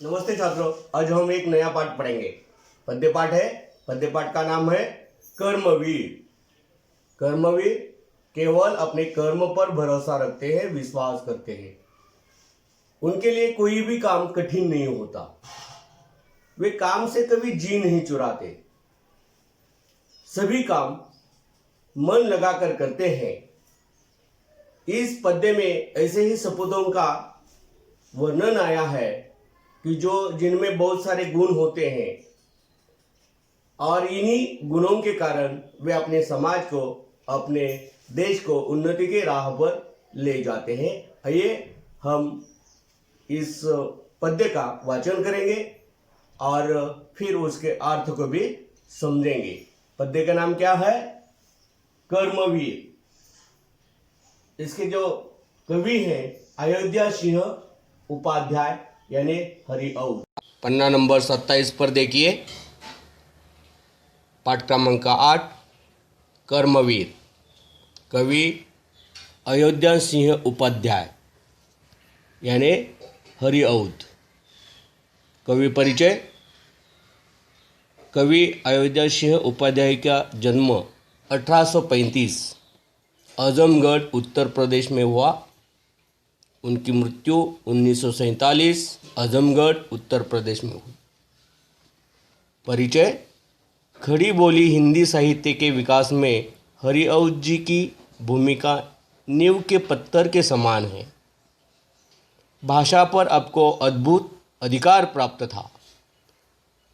नमस्ते छात्रों, आज हम एक नया पाठ पढ़ेंगे। पद्य पाठ है। पद्य पाठ का नाम है कर्मवीर। कर्मवीर केवल अपने कर्म पर भरोसा रखते हैं, विश्वास करते हैं। उनके लिए कोई भी काम कठिन नहीं होता। वे काम से कभी जी नहीं चुराते। सभी काम मन लगाकर करते हैं। इस पद्य में ऐसे ही सपूतों का वर्णन आया है कि जिनमें बहुत सारे गुण होते हैं और इन्हीं गुणों के कारण वे अपने समाज को, अपने देश को उन्नति के राह पर ले जाते हैं। आइए हम इस पद्य का वाचन करेंगे और फिर उसके अर्थ को भी समझेंगे। पद्य का नाम क्या है? कर्मवीर। इसके जो कवि हैं अयोध्या सिंह उपाध्याय यानी हरिऔध। पन्ना नंबर 27 पर देखिए, पाठ क्रमांक 8 कर्मवीर। कवि अयोध्या सिंह उपाध्याय यानी हरिऔध। कवि परिचय। कवि अयोध्या सिंह उपाध्याय का जन्म 1835 आजमगढ़ उत्तर प्रदेश में हुआ। उनकी मृत्यु 1947 आजमगढ़ उत्तर प्रदेश में हुई। परिचय। खड़ी बोली हिंदी साहित्य के विकास में हरिऔध जी की भूमिका नींव के पत्थर के समान है। भाषा पर आपको अद्भुत अधिकार प्राप्त था।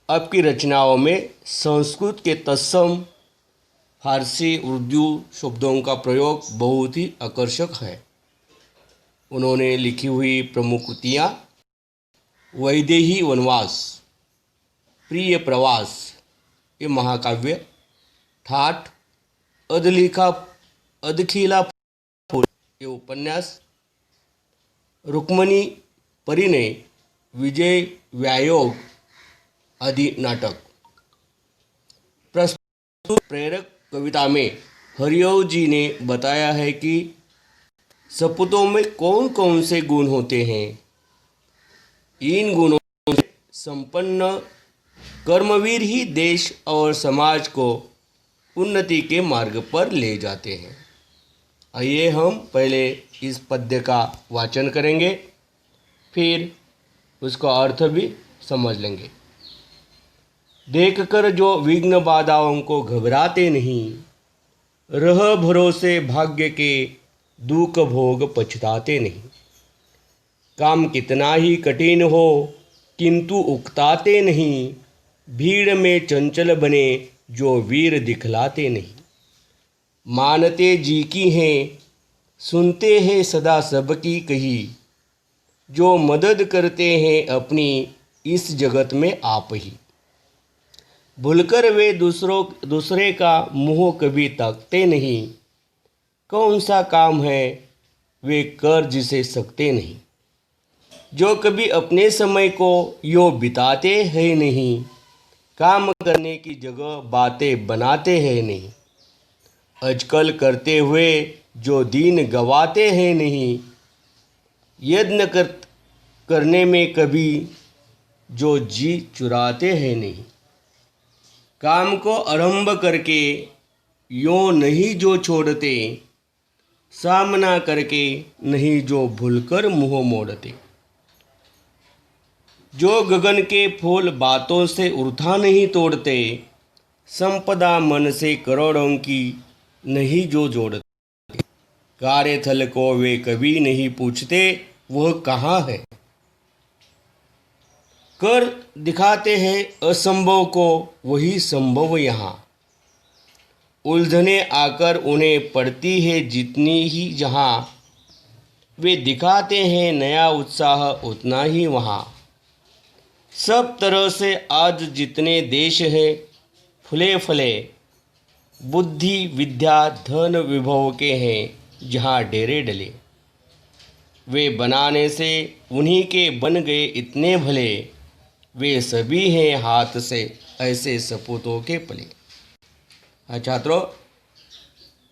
आपकी रचनाओं में संस्कृत के तत्सम फारसी उर्दू शब्दों का प्रयोग बहुत ही आकर्षक है। उन्होंने लिखी हुई प्रमुख कृतियाँ वैदेही वनवास, प्रिय प्रवास ये महाकाव्य, ठाठ, अधखिला फूल ये उपन्यास, रुक्मणी परिणय, विजय व्यायोग आदि नाटक। प्रस्तुत प्रेरक कविता में हरिऔध जी ने बताया है कि सपूतों में कौन कौन से गुण होते हैं। इन गुणों से संपन्न कर्मवीर ही देश और समाज को उन्नति के मार्ग पर ले जाते हैं। आइए हम पहले इस पद्य का वाचन करेंगे, फिर उसका अर्थ भी समझ लेंगे। देखकर जो विघ्न बाधाओं को घबराते नहीं, रह भरोसे भाग्य के दुख भोग पछताते नहीं। काम कितना ही कठिन हो किंतु उकताते नहीं, भीड़ में चंचल बने जो वीर दिखलाते नहीं। मानते जी की हैं, सुनते हैं सदा सबकी कही, जो मदद करते हैं अपनी इस जगत में आप ही। भूलकर वे दूसरे का मुँह कभी ताकते नहीं, कौन सा काम है वे कर जिसे सकते नहीं। जो कभी अपने समय को यो बिताते हैं नहीं, काम करने की जगह बातें बनाते हैं नहीं। आजकल करते हुए जो दिन गवाते हैं नहीं, यत्न करने में कभी जो जी चुराते हैं नहीं। काम को आरंभ करके यों नहीं जो छोड़ते, सामना करके नहीं जो भूलकर मुँह मोड़ते। जो गगन के फूल बातों से उर्था नहीं तोड़ते, संपदा मन से करोड़ों की नहीं जो जोड़ते। कार्यथल को वे कभी नहीं पूछते वह कहाँ है, कर दिखाते हैं असंभव को वही संभव यहाँ। उलझने आकर उन्हें पड़ती है जितनी ही जहाँ, वे दिखाते हैं नया उत्साह उतना ही वहाँ। सब तरह से आज जितने देश है फुले फले, बुद्धि विद्या धन विभव के हैं जहाँ डेरे डले। वे बनाने से उन्हीं के बन गए इतने भले, वे सभी हैं हाथ से ऐसे सपूतों के पले। हाँ छात्रों,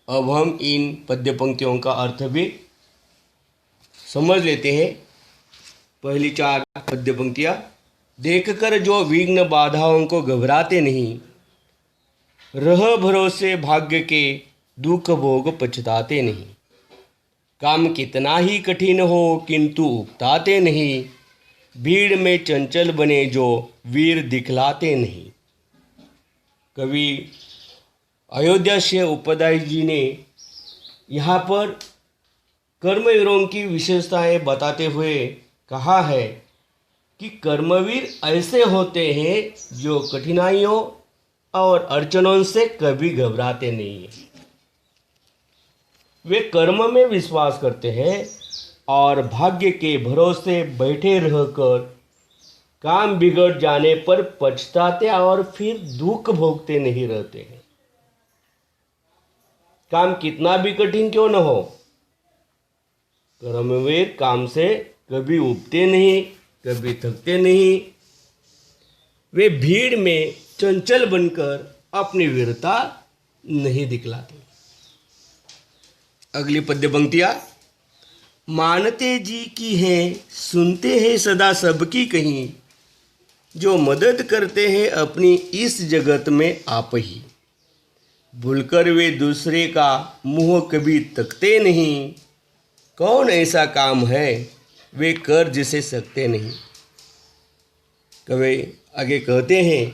अब हम इन पद्य पंक्तियों का अर्थ भी समझ लेते हैं। पहली 4 पद्य पंक्तियाँ देखकर जो विघ्न बाधाओं को घबराते नहीं, रह भरोसे भाग्य के दुख भोग पछताते नहीं। काम कितना ही कठिन हो किंतु उकताते नहीं, भीड़ में चंचल बने जो वीर दिखलाते नहीं। कवि अयोध्या से उपाध्याय जी ने यहाँ पर कर्मवीरों की विशेषताएं बताते हुए कहा है कि कर्मवीर ऐसे होते हैं जो कठिनाइयों और अड़चनों से कभी घबराते नहीं हैं। वे कर्म में विश्वास करते हैं और भाग्य के भरोसे बैठे रहकर काम बिगड़ जाने पर पछताते और फिर दुख भोगते नहीं रहते हैं। काम कितना भी कठिन क्यों न हो, कर्मवीर काम से कभी उबते नहीं, कभी थकते नहीं। वे भीड़ में चंचल बनकर अपनी वीरता नहीं दिखलाते। अगली पद्य पंक्तियां। मानते जी की हैं, सुनते हैं सदा सबकी कहीं, जो मदद करते हैं अपनी इस जगत में आप ही। भूलकर वे दूसरे का मुंह कभी तकते नहीं, कौन ऐसा काम है वे कर जिसे सकते नहीं। कवि आगे कहते हैं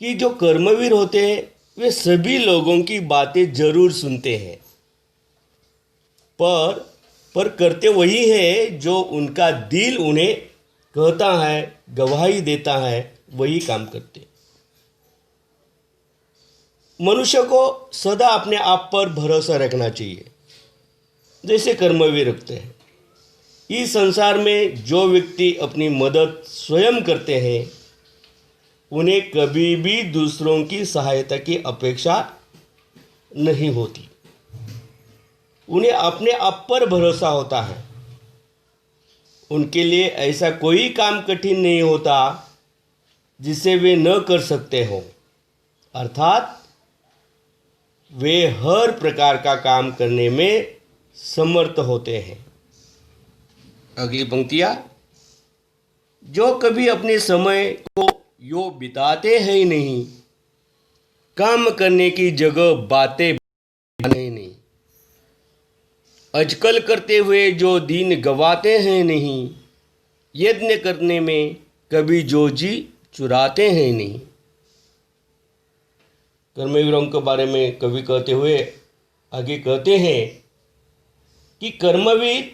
कि जो कर्मवीर होते हैं वे सभी लोगों की बातें जरूर सुनते हैं, पर करते वही है जो उनका दिल उन्हें कहता है, गवाही देता है, वही काम करते। मनुष्य को सदा अपने आप पर भरोसा रखना चाहिए, जैसे कर्मवीर रखते हैं। इस संसार में जो व्यक्ति अपनी मदद स्वयं करते हैं उन्हें कभी भी दूसरों की सहायता की अपेक्षा नहीं होती। उन्हें अपने आप पर भरोसा होता है। उनके लिए ऐसा कोई काम कठिन नहीं होता जिसे वे न कर सकते हो, अर्थात वे हर प्रकार का काम करने में समर्थ होते हैं। अगली पंक्तियां। जो कभी अपने समय को यो बिताते हैं ही नहीं, काम करने की जगह बातें नहीं, आजकल करते हुए जो दिन गवाते हैं नहीं, यज्ञ करने में कभी जो जी चुराते हैं नहीं। कर्मवीरों के बारे में कवि कहते हुए आगे कहते हैं कि कर्मवीर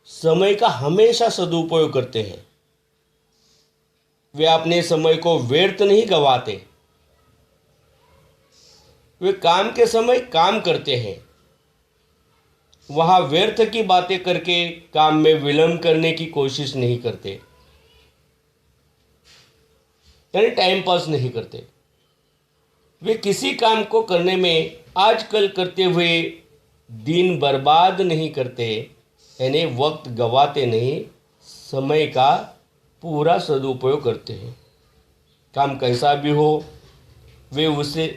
समय का हमेशा सदुपयोग करते हैं। वे अपने समय को व्यर्थ नहीं गवाते। वे काम के समय काम करते हैं, वहाँ व्यर्थ की बातें करके काम में विलंब करने की कोशिश नहीं करते, यानी टाइम पास नहीं करते। वे किसी काम को करने में आजकल करते हुए दिन बर्बाद नहीं करते, यानी वक्त गवाते नहीं, समय का पूरा सदुपयोग करते हैं। काम कैसा भी हो वे उसे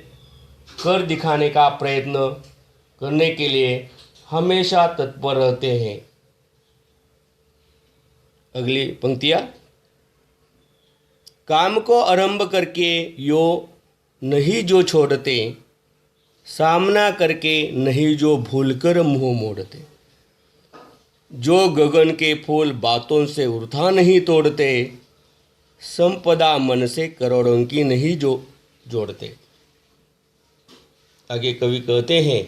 कर दिखाने का प्रयत्न करने के लिए हमेशा तत्पर रहते हैं। अगली पंक्तियाँ। काम को आरंभ करके यो नहीं जो छोड़ते, सामना करके नहीं जो भूलकर मुंह मोड़ते। जो गगन के फूल बातों से उर्था नहीं तोड़ते, संपदा मन से करोड़ों की नहीं जो जोड़ते। आगे कवि कहते हैं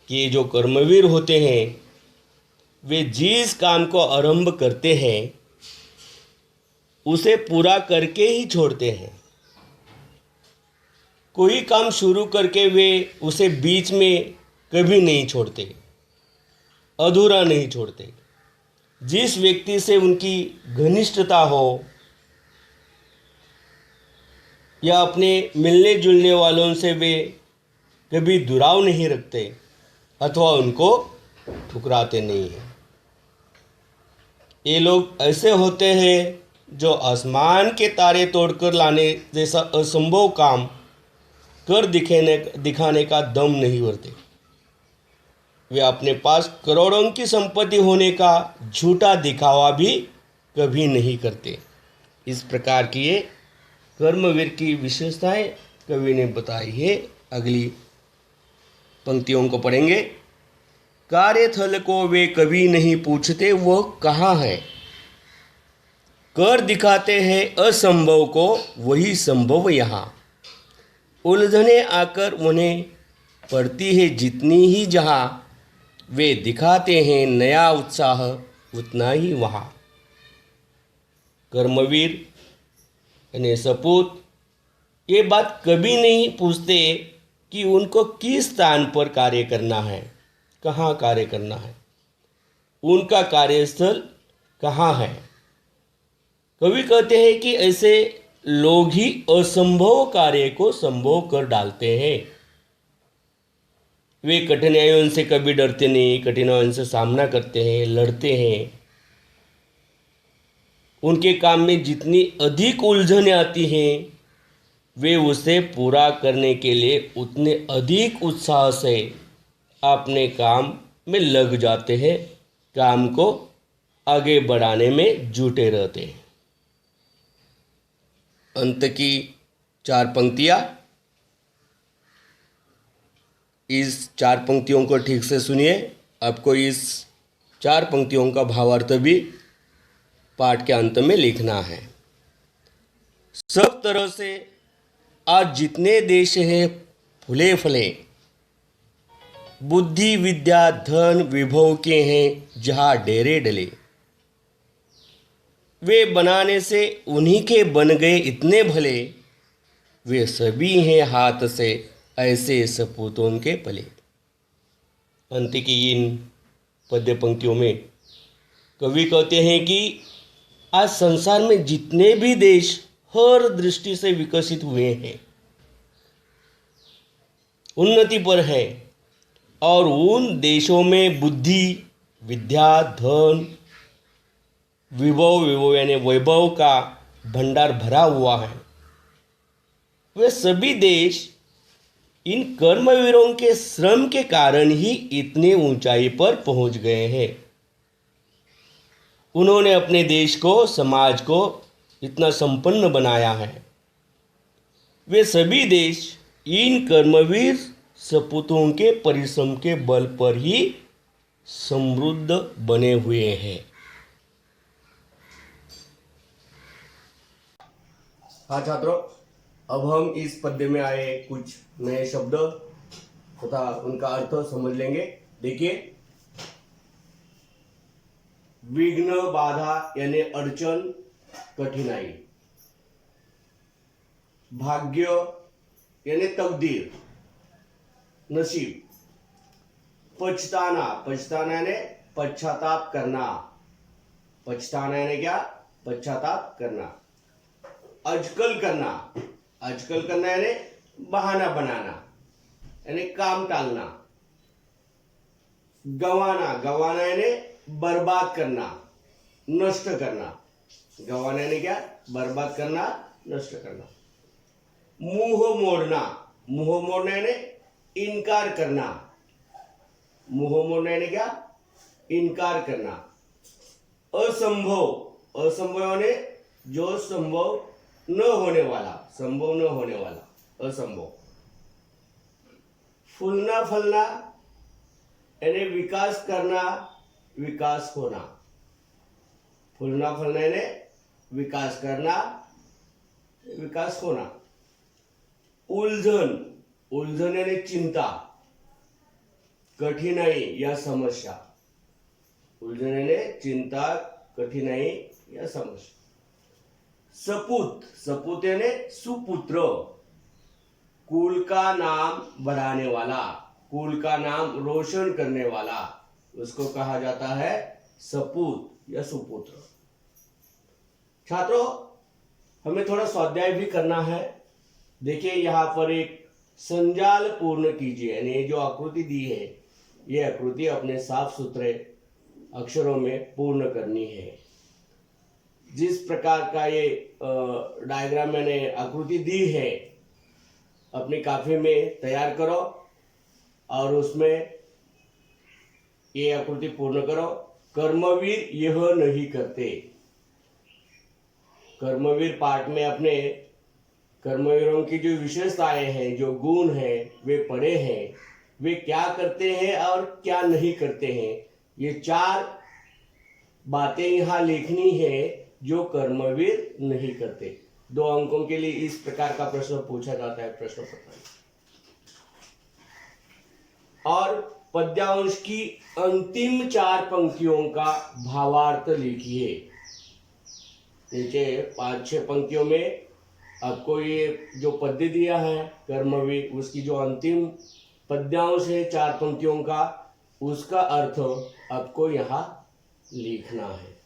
कि जो कर्मवीर होते हैं वे जिस काम को आरंभ करते हैं उसे पूरा करके ही छोड़ते हैं। कोई काम शुरू करके वे उसे बीच में कभी नहीं छोड़ते, अधूरा नहीं छोड़ते। जिस व्यक्ति से उनकी घनिष्ठता हो या अपने मिलने जुलने वालों से वे कभी दुराव नहीं रखते अथवा उनको ठुकराते नहीं हैं। ये लोग ऐसे होते हैं जो आसमान के तारे तोड़कर लाने जैसा असंभव काम कर दिखाने का दम नहीं भरते। वे अपने पास करोड़ों की संपत्ति होने का झूठा दिखावा भी कभी नहीं करते। इस प्रकार की ये कर्मवीर की विशेषताएं कवि ने बताई है। अगली पंक्तियों को पढ़ेंगे। कार्यथल को वे कभी नहीं पूछते वह कहाँ है, कर दिखाते हैं असंभव को वही संभव यहाँ। उलझने आकर उन्हें पड़ती है जितनी ही जहाँ, वे दिखाते हैं नया उत्साह उतना ही वहाँ। कर्मवीर यानी सपूत ये बात कभी नहीं पूछते कि उनको किस स्थान पर कार्य करना है, कहाँ कार्य करना है, उनका कार्यस्थल कहाँ है। कवि कहते हैं कि ऐसे लोग ही असंभव कार्य को संभव कर डालते हैं। वे कठिनाइयों से कभी डरते नहीं, कठिनाइयों से सामना करते हैं, लड़ते हैं। उनके काम में जितनी अधिक उलझनें आती हैं वे उसे पूरा करने के लिए उतने अधिक उत्साह से अपने काम में लग जाते हैं, काम को आगे बढ़ाने में जुटे रहते हैं। अंत की 4 पंक्तियाँ, इस 4 पंक्तियों को ठीक से सुनिए। आपको इस 4 पंक्तियों का भावार्थ भी पाठ के अंत में लिखना है। सब तरह से आज जितने देश हैं फूले फले, बुद्धि विद्या धन विभव के हैं जहाँ डेरे डले। वे बनाने से उन्हीं के बन गए इतने भले, वे सभी हैं हाथ से ऐसे सपूतों के पले। अंत की इन पद्य पंक्तियों में कवि कहते हैं कि आज संसार में जितने भी देश हर दृष्टि से विकसित हुए हैं, उन्नति पर है, और उन देशों में बुद्धि विद्या धन विभव यानी वैभव का भंडार भरा हुआ है। वे सभी देश इन कर्मवीरों के श्रम के कारण ही इतने ऊंचाई पर पहुंच गए हैं। उन्होंने अपने देश को समाज को इतना संपन्न बनाया है। वे सभी देश इन कर्मवीर सपूतों के परिश्रम के बल पर ही समृद्ध बने हुए हैं। हाँ छात्रों, अब हम इस पद्य में आए कुछ नए शब्द तथा उनका अर्थ समझ लेंगे। देखिए, विघ्न बाधा यानी अड़चन कठिनाई, भाग्य यानी तकदीर नसीब, पछताना पछताना यानी पश्चाताप करना, पछताना यानी क्या, पश्चाताप करना, अजकल करना, अजकल करना यानी बहाना बनाना यानी काम टालना, गंवाना गंवाना यानी बर्बाद करना नष्ट करना, गंवाना यानी क्या, बर्बाद करना नष्ट करना, मुंह मोड़ना, मुंह मोड़ना यानी इनकार करना, मुंह मोड़ना यानी क्या, इनकार करना, असंभव असंभव यानी जो संभव न होने वाला, संभव न होने वाला असंभव, फूलना फलना यानी विकास करना विकास होना, फूलना फलना यानी विकास करना विकास होना, उलझन उलझन यानी चिंता कठिनाई या समस्या, उलझन यानी चिंता कठिनाई या समस्या, सपूत सपूत यानी सुपुत्र, कुल का नाम बढ़ाने वाला, कुल का नाम रोशन करने वाला, उसको कहा जाता है सपूत या सुपुत्र। छात्रों, हमें थोड़ा स्वाध्याय भी करना है। देखिए, यहाँ पर एक संजाल पूर्ण कीजिए, यानी जो आकृति दी है ये आकृति अपने साफ सुथरे अक्षरों में पूर्ण करनी है। जिस प्रकार का ये डायग्राम मैंने आकृति दी है अपनी कॉपी में तैयार करो और उसमें ये आकृति पूर्ण करो। कर्मवीर यह नहीं करते, कर्मवीर पाठ में अपने कर्मवीरों की जो विशेषताएं हैं, जो गुण हैं, वे पढ़े हैं, वे क्या करते हैं और क्या नहीं करते हैं, ये 4 बातें यहाँ लिखनी है जो कर्मवीर नहीं करते। 2 अंकों के लिए इस प्रकार का प्रश्न पूछा जाता है प्रश्न पत्र में। और पद्यांश की अंतिम 4 पंक्तियों का भावार्थ लिखिए। नीचे 5-6 पंक्तियों में आपको ये जो पद्य दिया है कर्मवीर, उसकी जो अंतिम पद्यांश है 4 पंक्तियों का, उसका अर्थ आपको यहाँ लिखना है।